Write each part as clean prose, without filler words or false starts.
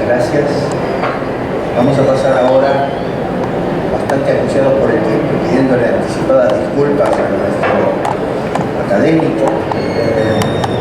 gracias. Vamos a pasar ahora, bastante acuciados por el tiempo, pidiéndole anticipadas disculpas a nuestro académico,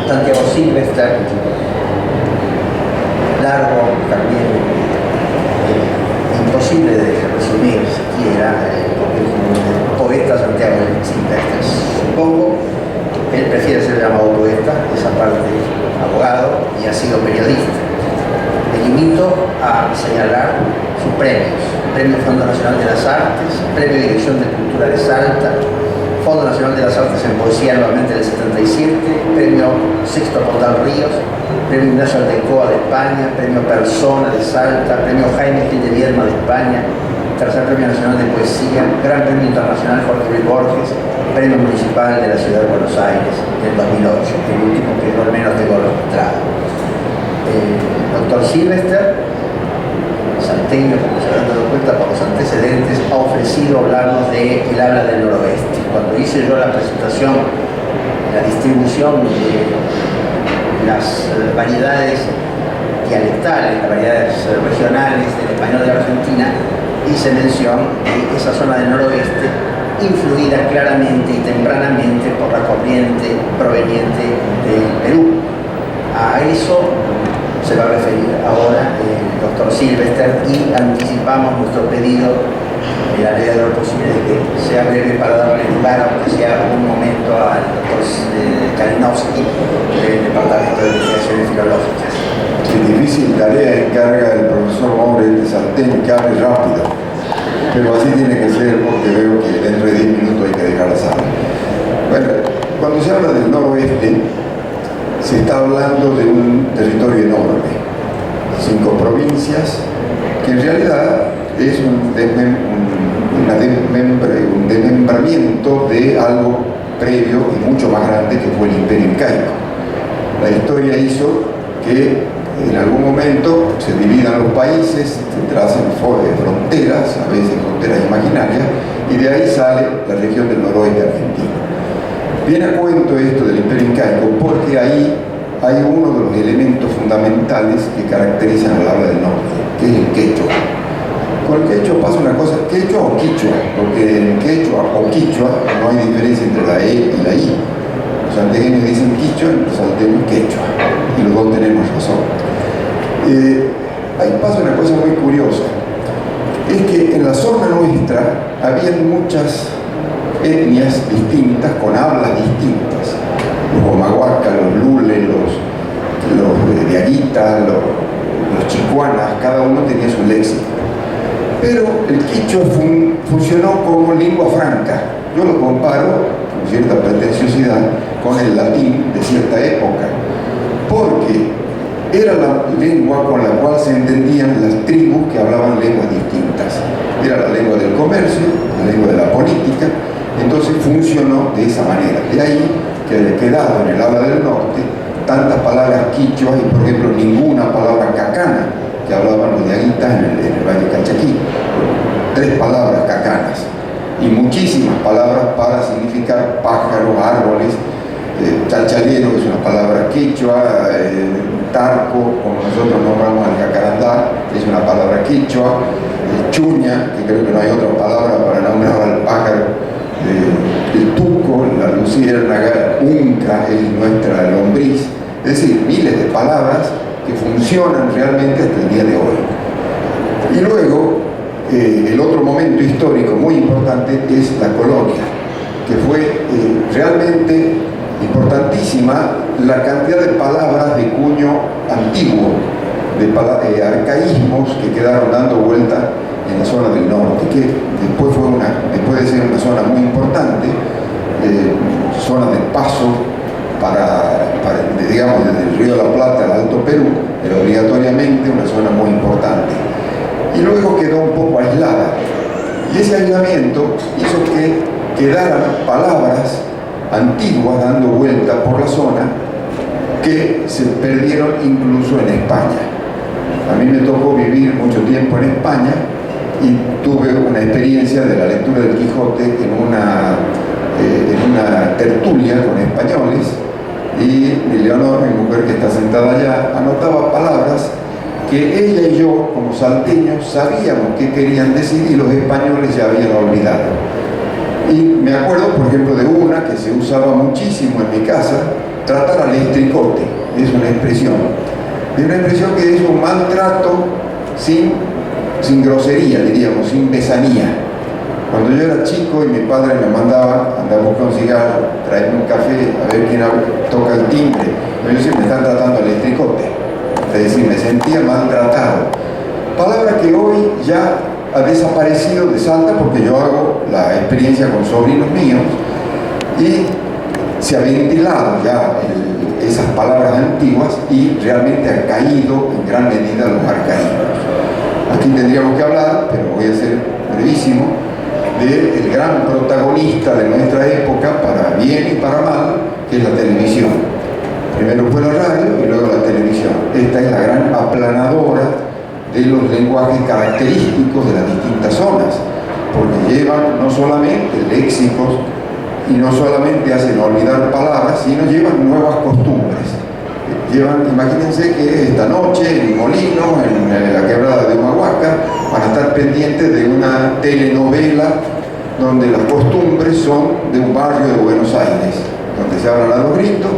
Santiago Silvester, largo también, imposible de resumir siquiera, porque es un poeta Santiago Silvester. Supongo que él prefiere ser llamado poeta, esa parte abogado, y ha sido periodista. Me limito a señalar sus premios: Premio Fondo Nacional de las Artes, Premio Dirección de Cultura de Salta, Fondo Nacional de las Artes en Poesía nuevamente del 77, Premio Sexto Portal Ríos, Premio Ignacio Aldecoa de España, Premio Persona de Salta, Premio Jaime Gil de Viedma de España, Tercer Premio Nacional de Poesía, Gran Premio Internacional Jorge Luis Borges, Premio Municipal de la Ciudad de Buenos Aires del 2008, el último que yo al menos tengo registrado. Doctor Silvester, salteño, como se habrán dado cuenta por los antecedentes, ha ofrecido hablarnos de El habla del noroeste. Cuando hice yo la presentación, la distribución de las variedades dialectales, las variedades regionales del español de la Argentina, hice mención de esa zona del noroeste, influida claramente y tempranamente por la corriente proveniente del Perú. A eso se va a referir ahora el doctor Silvester, y anticipamos nuestro pedido en la medida de lo posible de que sea breve para darle lugar, aunque sea un momento, al doctor Kalinowski del Departamento de Investigaciones Filológicas. Qué difícil tarea encarga el profesor Moure de Salten, que hable rápido, pero así tiene que ser, porque veo que dentro de 10 minutos hay que dejar la sala. Bueno, cuando se habla del noroeste, se está hablando de un territorio enorme, 5 provincias, que en realidad es un desmembramiento de algo previo y mucho más grande, que fue el Imperio Incaico. La historia hizo que en algún momento se dividan los países, se tracen fronteras, a veces fronteras imaginarias, y de ahí sale la región del noroeste argentino. Viene a cuento esto del Imperio Incaico porque ahí hay uno de los elementos fundamentales que caracterizan al habla del norte, que es el quechua. Con el quechua pasa una cosa, quechua o quichua, porque en quechua o quichua no hay diferencia entre la E y la I. Los salteños dicen quichua, los salteños quechua, y los dos tenemos razón. Ahí pasa una cosa muy curiosa, es que en la zona nuestra había muchas etnias distintas, con hablas distintas. Los omahuacas, los lules, los diaguitas, los chicuanas, cada uno tenía su léxico. Pero el quichua funcionó como lengua franca. Yo lo comparo, con cierta pretenciosidad, con el latín de cierta época, porque era la lengua con la cual se entendían las tribus que hablaban lenguas distintas. Era la lengua del comercio, la lengua de la política. Entonces funcionó de esa manera. De ahí que haya quedado en el habla del norte tantas palabras quichuas y, por ejemplo, ninguna palabra cacana, que hablaban los diaguitas en el Valle Calchaquí. 3 palabras cacanas y muchísimas palabras para significar pájaros, árboles. Chalchalero es una palabra quichua, tarco, como nosotros nombramos al jacarandá, es una palabra quichua, chuña, que creo que no hay otra palabra para nombrar al pájaro, el tuco, la luciérnaga, unca es nuestra lombriz. Es decir, miles de palabras que funcionan realmente hasta el día de hoy. Y luego, el otro momento histórico muy importante es la colonia, que fue realmente importantísima la cantidad de palabras de cuño antiguo, de arcaísmos que quedaron dando vuelta en la zona del norte, que después de ser una zona muy importante, zona de paso digamos, desde el Río de la Plata al Alto Perú, era obligatoriamente una zona muy importante. Y luego quedó un poco aislada. Y ese aislamiento hizo que quedaran palabras antiguas dando vuelta por la zona que se perdieron incluso en España. A mí me tocó vivir mucho tiempo en España y tuve una experiencia de la lectura del Quijote en una tertulia con españoles, y Leonor, mi mujer que está sentada allá, anotaba palabras que ella y yo, como salteños, sabíamos qué querían decir y los españoles ya habían olvidado. Y me acuerdo, por ejemplo, de una que se usaba muchísimo en mi casa, tratar al estricote, es una expresión. Es una expresión que es un maltrato sin grosería, diríamos, sin besanía. Cuando yo era chico y mi padre me mandaba, andar a buscar un cigarro, traerme un café, a ver quién toca el timbre, yo decía, me están tratando al estricote. Es decir, me sentía maltratado. Palabra que hoy ya ha desaparecido de Salta porque yo hago la experiencia con sobrinos míos y se ha ventilado ya esas palabras antiguas y realmente han caído en gran medida los arcaísmos. Aquí tendríamos que hablar, pero voy a ser brevísimo, del gran protagonista de nuestra época, para bien y para mal, que es la televisión. Primero fue la radio y luego la televisión. Esta es la gran aplanadora de los lenguajes característicos de las distintas zonas, porque llevan no solamente léxicos y no solamente hacen olvidar palabras, sino llevan nuevas costumbres. Imagínense que esta noche en Molino, en la quebrada de Humahuaca, van a estar pendientes de una telenovela donde las costumbres son de un barrio de Buenos Aires, donde se hablan a los gritos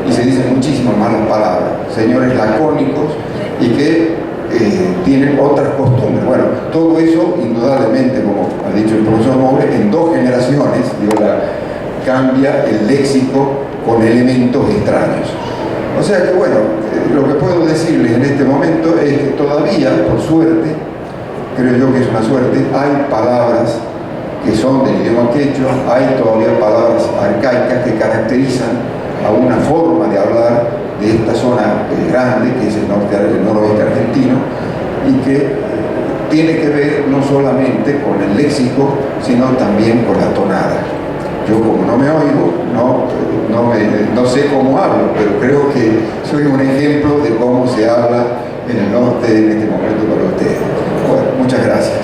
y se dicen muchísimas malas palabras, señores lacónicos y que tienen otras costumbres. Bueno, todo eso indudablemente, como ha dicho el profesor Moure, en 2 generaciones cambia el léxico con elementos extraños. O sea que bueno, lo que puedo decirles en este momento es que todavía, por suerte, creo yo que es una suerte, hay palabras que son del idioma quechua, hay todavía palabras arcaicas que caracterizan a una forma de hablar de esta zona grande, que es el noroeste argentino, y que tiene que ver no solamente con el léxico, sino también con la tonada. Yo, como no me oigo, no sé cómo hablo, pero creo que soy un ejemplo de cómo se habla en el norte en este momento para ustedes. Bueno, muchas gracias.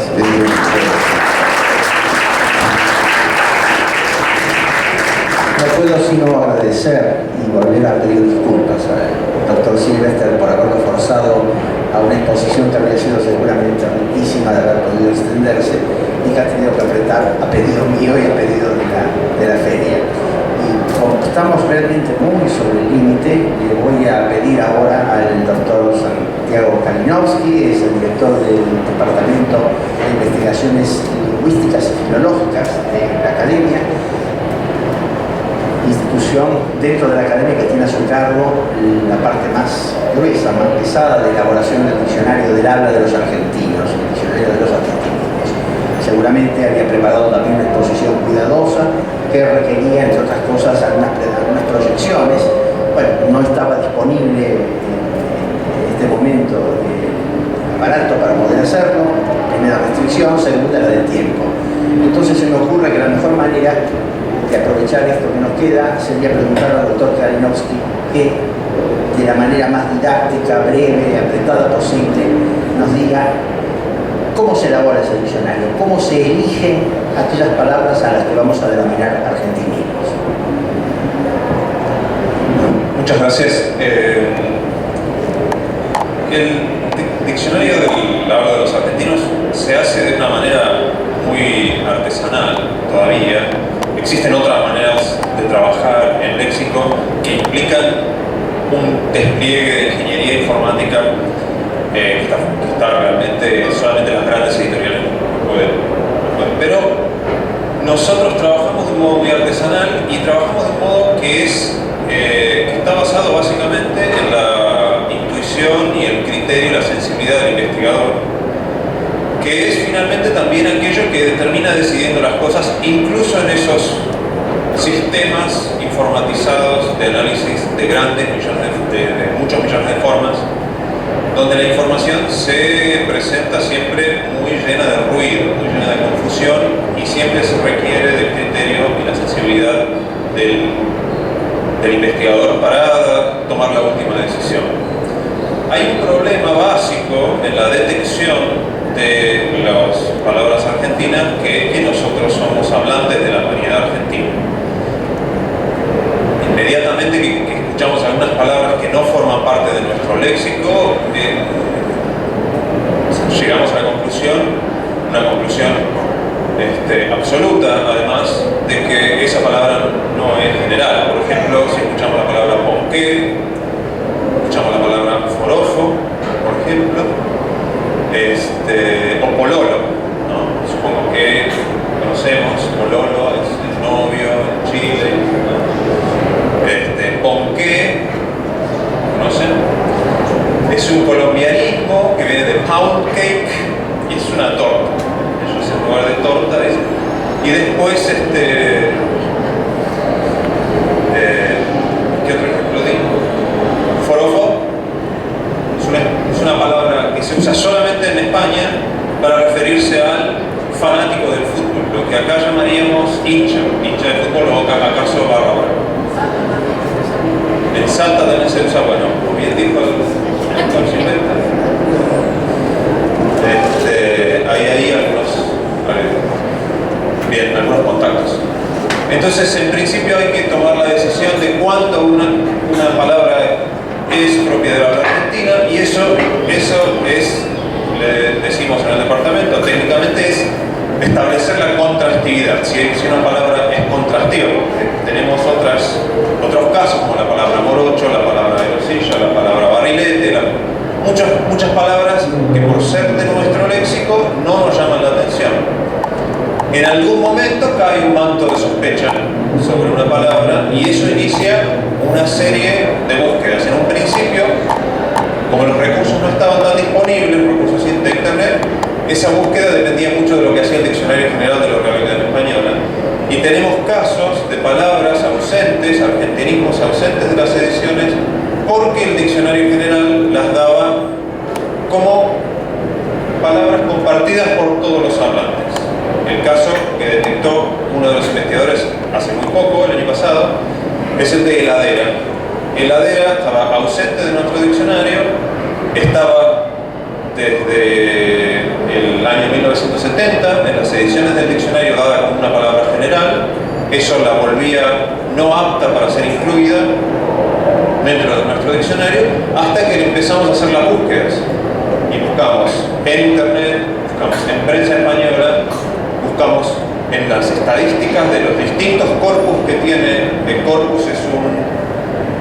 No puedo sino agradecer y volver a pedir disculpas al doctor Silvestre por haberlo forzado a una exposición que habría sido seguramente riquísima de haber podido extenderse y que ha tenido que apretar a pedido mío y a pedido de la feria. Y como estamos realmente muy sobre el límite, le voy a pedir ahora al doctor Santiago Kalinowski, es el director del Departamento de Investigaciones Lingüísticas y Filológicas de la Academia, institución dentro de la Academia que tiene a su cargo la parte más gruesa, más pesada de elaboración del diccionario del habla de los argentinos, el diccionario de los argentinos. Seguramente había preparado también una exposición cuidadosa que requería, entre otras cosas, algunas proyecciones. Bueno, no estaba disponible en este momento el aparato para poder hacerlo. Primera restricción, segunda la del tiempo. Entonces se me ocurre que la mejor manera de aprovechar esto que nos queda sería preguntar al doctor Kalinowski que de la manera más didáctica, breve, apretada posible, nos diga cómo se elabora ese diccionario, cómo se eligen aquellas palabras a las que vamos a denominar argentinismos. Muchas gracias. El diccionario del habla de los argentinos se hace de una manera muy artesanal todavía. Existen otras maneras de trabajar en léxico que implican un despliegue de ingeniería informática que está realmente, solamente las grandes editoriales pueden. Pero nosotros trabajamos de un modo muy artesanal y trabajamos de un modo que está basado básicamente en la intuición y el criterio y la sensibilidad del investigador, que es finalmente también aquello que termina decidiendo las cosas, incluso en esos sistemas informatizados de análisis de grandes millones de muchos millones de formas, donde la información se presenta siempre muy llena de ruido, muy llena de confusión, y siempre se requiere del criterio y la sensibilidad del investigador para tomar la última decisión. Hay un problema básico en la detección de las palabras argentinas, que es que nosotros somos hablantes de la variedad argentina. Inmediatamente que escuchamos algunas palabras que no forman parte de nuestro léxico, ponqué, escuchamos la palabra forofo, por ejemplo, o pololo, ¿no? Supongo que conocemos, pololo es el novio en Chile, ¿no? Ponqué, ¿conocen? Es un colombianismo que viene de pound cake y es una torta. Ellos en lugar de torta dicen. Y después, ¿qué otro ejemplo digo? Forofo es una palabra que se usa solamente en España para referirse al fanático del fútbol, lo que acá llamaríamos hincha de fútbol o acaso barra brava. En Salta también se usa, bueno, como bien dijo el Gilberto, hay algunos contactos. Entonces, en principio hay que tomar la decisión de cuándo una palabra es propia de la Argentina, y eso es, le decimos en el departamento, técnicamente es establecer la contrastividad, si una palabra es contrastiva, porque tenemos otros casos como la palabra morocho, la palabra erosilla, la palabra barrilete, muchas palabras que por ser de nuestro léxico no nos llaman la atención. En algún momento cae un manto de sospecha sobre una palabra y eso inicia una serie de búsquedas. En un principio, como los recursos no estaban tan disponibles, recursos de internet, esa búsqueda dependía mucho de lo que hacía el Diccionario General de la Real Academia Española. Y tenemos casos de palabras ausentes, argentinismos ausentes de las ediciones, porque el Diccionario General las daba como palabras compartidas por todos los hablantes. El caso que detectó uno de los investigadores hace muy poco, el año pasado, es el de heladera. Heladera estaba ausente de nuestro diccionario, estaba desde el año 1970 en las ediciones del diccionario dada como una palabra general. Eso la volvía no apta para ser incluida dentro de nuestro diccionario, hasta que empezamos a hacer las búsquedas y buscamos en internet, buscamos en prensa española, buscamos en las estadísticas de los distintos corpus que tiene. El corpus es un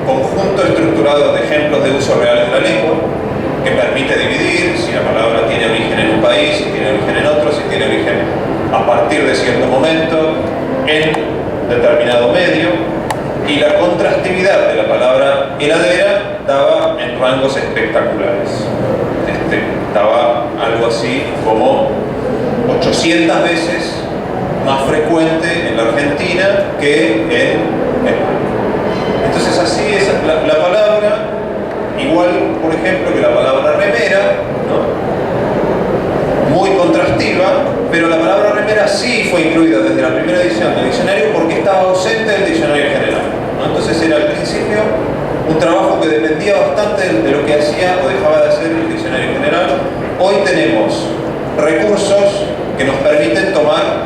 conjunto estructurado de ejemplos de uso real de la lengua que permite dividir si la palabra tiene origen en un país, si tiene origen en otro, si tiene origen a partir de cierto momento en determinado medio, y la contrastividad de la palabra heladera daba en rangos espectaculares. Daba algo así como 800 veces más frecuente en la Argentina que en España. Entonces así es la palabra, igual por ejemplo que la palabra remera, ¿no? Muy contrastiva, pero la palabra remera sí fue incluida desde la primera edición del diccionario porque estaba ausente del diccionario general, ¿no? Entonces era al principio un trabajo que dependía bastante de lo que hacía o dejaba de hacer el diccionario general. Hoy tenemos recursos que nos permiten tomar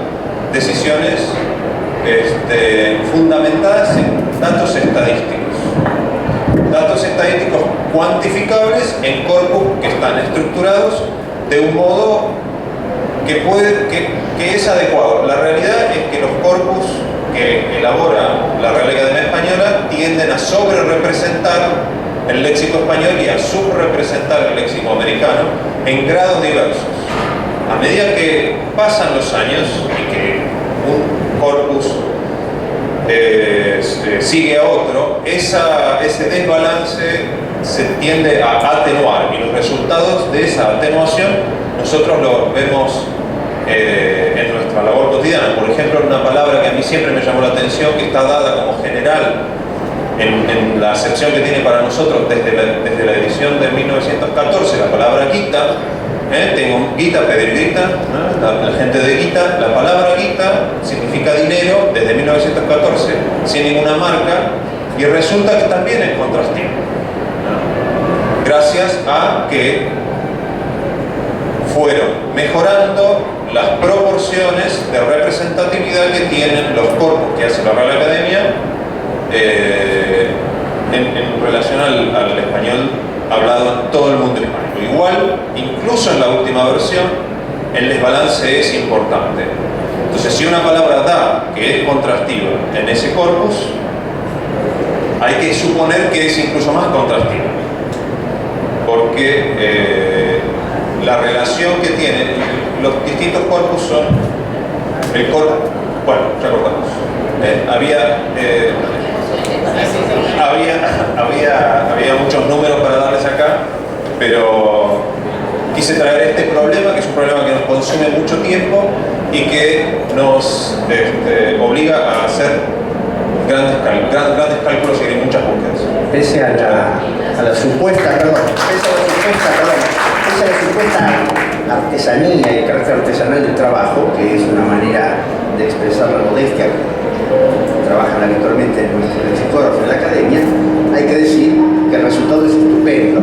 decisiones fundamentadas en datos estadísticos cuantificables en corpus que están estructurados de un modo que es adecuado. La realidad es que los corpus que elabora la Real Academia Española tienden a sobrerepresentar el léxico español y a subrepresentar el léxico americano en grados diversos. A medida que pasan los años y que un corpus sigue a otro, ese desbalance se tiende a atenuar, y los resultados de esa atenuación nosotros los vemos en nuestra labor cotidiana. Por ejemplo, una palabra que a mí siempre me llamó la atención, que está dada como general en la acepción que tiene para nosotros desde la edición de 1914, la palabra guita. Tengo guita, pedir guita, ¿no? La gente de guita, la palabra guita significa dinero desde 1914, sin ninguna marca, y resulta que también es contrastivo, ¿no? Gracias a que fueron mejorando las proporciones de representatividad que tienen los corpus que hace la Real Academia en relación al español hablado en todo el mundo hispánico. Igual, incluso en la última versión, el desbalance es importante. Entonces, si una palabra da que es contrastiva en ese corpus, hay que suponer que es incluso más contrastiva, porque la relación que tienen los distintos corpus son el corpus, bueno, recordamos, había muchos números para darles acá, pero quise traer este problema, que es un problema que nos consume mucho tiempo y que nos obliga a hacer grandes cálculos y muchas búsquedas. Pese a la supuesta artesanía y el carácter artesanal del trabajo, que es una manera de expresar la modestia que trabajan habitualmente en nuestros lexicógrafos en la academia, hay que decir que el resultado es estupendo.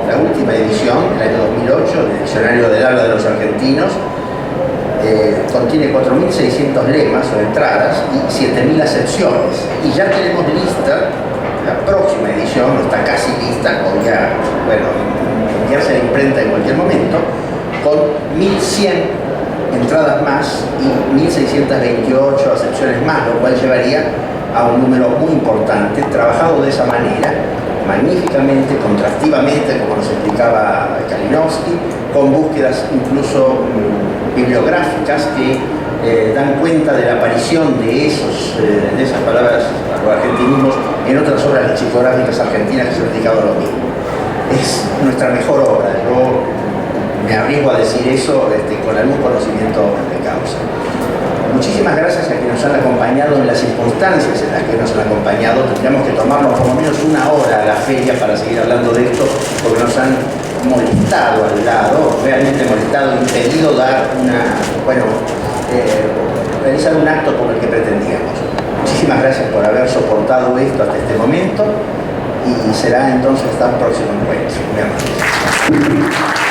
La última edición, el año 2008, del Diccionario del Habla de los Argentinos, contiene 4.600 lemas o entradas y 7.000 acepciones. Y ya tenemos lista la próxima edición, está casi lista, con ya se imprenta en cualquier momento, con 1.100 entradas más y 1.628 acepciones más, lo cual llevaría a un número muy importante, trabajado de esa manera, magníficamente, contrastivamente, como nos explicaba Kalinowski, con búsquedas incluso bibliográficas que dan cuenta de la aparición de esas palabras o argentinismos en otras obras lexicográficas argentinas que se han dedicado a lo mismo. Es nuestra mejor obra, yo me arriesgo a decir eso con algún conocimiento de causa. Muchísimas gracias a quienes nos han acompañado en las circunstancias en las que nos han acompañado. Tendríamos que tomarnos por lo menos una hora a la feria para seguir hablando de esto, porque nos han molestado al lado, realmente molestado, impedido dar realizar un acto como el que pretendíamos. Muchísimas gracias por haber soportado esto hasta este momento y será entonces hasta un próximo encuentro. Muy amable.